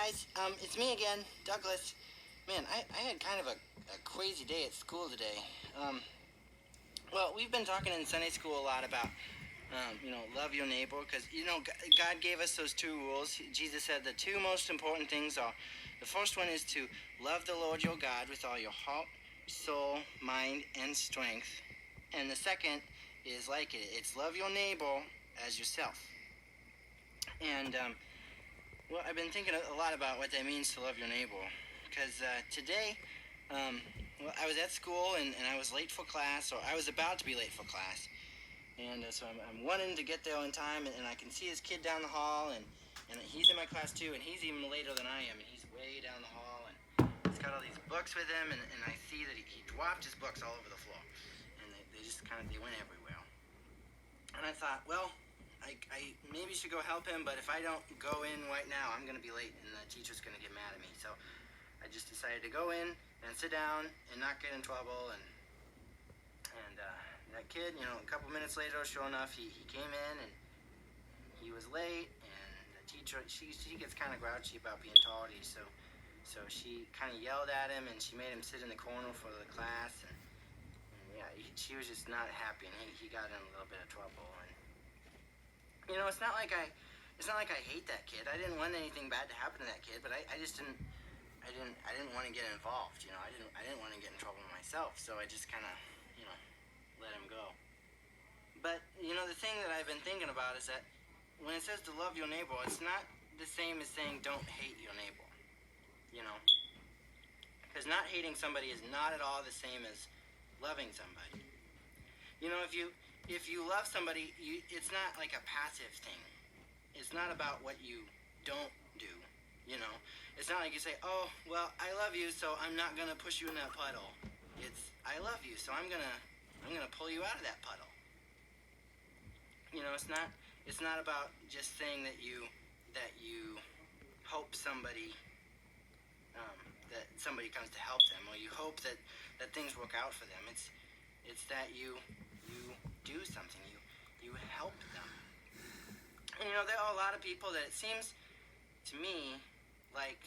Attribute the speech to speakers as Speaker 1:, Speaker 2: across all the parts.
Speaker 1: guys, it's me again, Douglas. Man, I had kind of a crazy day at school today. Well, we've been talking in Sunday school a lot about, love your neighbor, because, God gave us those two rules. Jesus said the two most important things are, the first one is to love the Lord your God with all your heart, soul, mind, and strength. And the second is like it. It's love your neighbor as yourself. And, well, I've been thinking a lot about what that means to love your neighbor. Because today, I was at school and I was late for class, or I was about to be late for class. And so I'm wanting to get there on time, and I can see this kid down the hall, and he's in my class too, and he's even later than I am, and he's way down the hall, and he's got all these books with him, and I see that he dropped his books all over the floor, and they just they went everywhere. And I thought, well, I maybe should go help him, but if I don't go in right now, I'm going to be late, and the teacher's going to get mad at me. So I just decided to go in and sit down and not get in trouble, and that kid, a couple minutes later, sure enough, he came in, and he was late, and the teacher, she gets kind of grouchy about being tardy, so she kind of yelled at him, and she made him sit in the corner for the class, and yeah, she was just not happy, and he got in a little bit of trouble, and it's not like I hate that kid. I didn't want anything bad to happen to that kid, but I just didn't want to get involved. I didn't want to get in trouble myself, so I just kind of let him go. But the thing that I've been thinking about is that when it says to love your neighbor, it's not the same as saying don't hate your neighbor. Because not hating somebody is not at all the same as loving somebody. If you love somebody, it's not like a passive thing. It's not about what you don't do. It's not like you say, oh, well, I love you, so I'm not gonna push you in that puddle. It's I love you, so I'm gonna pull you out of that puddle. It's not about just saying that you hope somebody that somebody comes to help them, or you hope that things work out for them. It's that you do something, you help them. And there are a lot of people that it seems to me like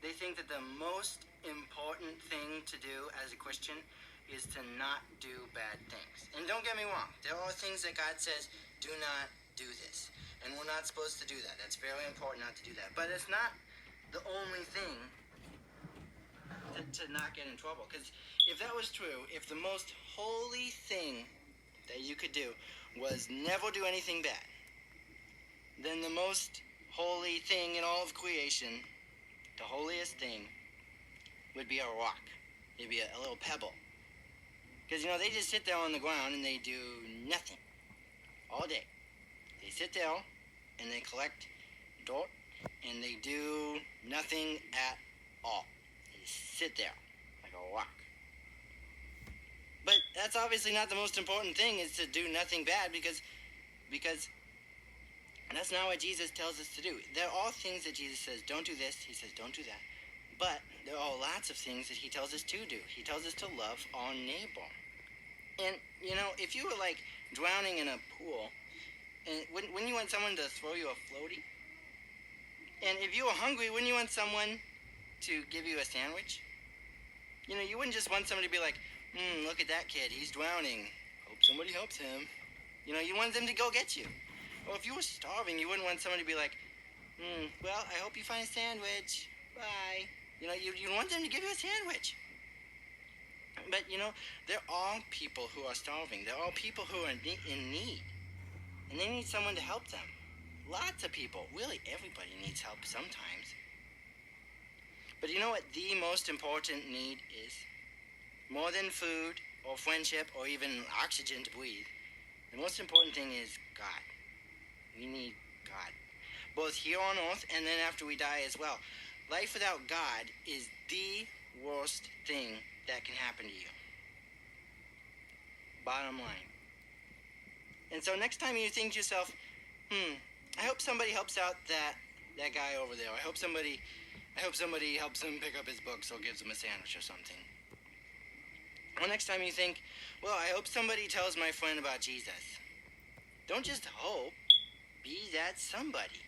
Speaker 1: they think that the most important thing to do as a Christian is to not do bad things. And don't get me wrong, there are things that God says, do not do this. And we're not supposed to do that. That's very important not to do that. But it's not the only thing to not get in trouble. Because if that was true, if the most holy thing that you could do was never do anything bad, then the most holy thing in all of creation, the holiest thing, would be a rock. It'd be a little pebble. Because, they just sit there on the ground and they do nothing all day. They sit there and they collect dirt and they do nothing at all. They just sit there like a rock. But that's obviously not the most important thing, is to do nothing bad, because that's not what Jesus tells us to do. There are things that Jesus says, don't do this. He says, don't do that. But there are lots of things that he tells us to do. He tells us to love our neighbor. And, if you were like drowning in a pool, and wouldn't you want someone to throw you a floaty? And if you were hungry, wouldn't you want someone to give you a sandwich? You wouldn't just want somebody to be like, look at that kid, he's drowning. Hope somebody helps him. You want them to go get you. Or if you were starving, you wouldn't want somebody to be like, well, I hope you find a sandwich. Bye. You want them to give you a sandwich. But, there are people who are starving. There are people who are in need. And they need someone to help them. Lots of people. Really, everybody needs help sometimes. But you know what the most important need is? More than food or friendship or even oxygen to breathe. The most important thing is God. We need God. Both here on earth and then after we die as well. Life without God is the worst thing that can happen to you. Bottom line. And so next time you think to yourself, I hope somebody helps out that guy over there. I hope somebody helps him pick up his books or gives him a sandwich or something. Or next time you think, well, I hope somebody tells my friend about Jesus. Don't just hope. Be that somebody.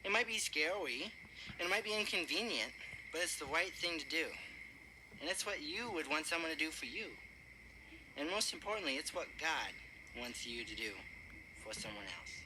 Speaker 1: It might be scary, and it might be inconvenient, but it's the right thing to do. And it's what you would want someone to do for you. And most importantly, it's what God wants you to do for someone else.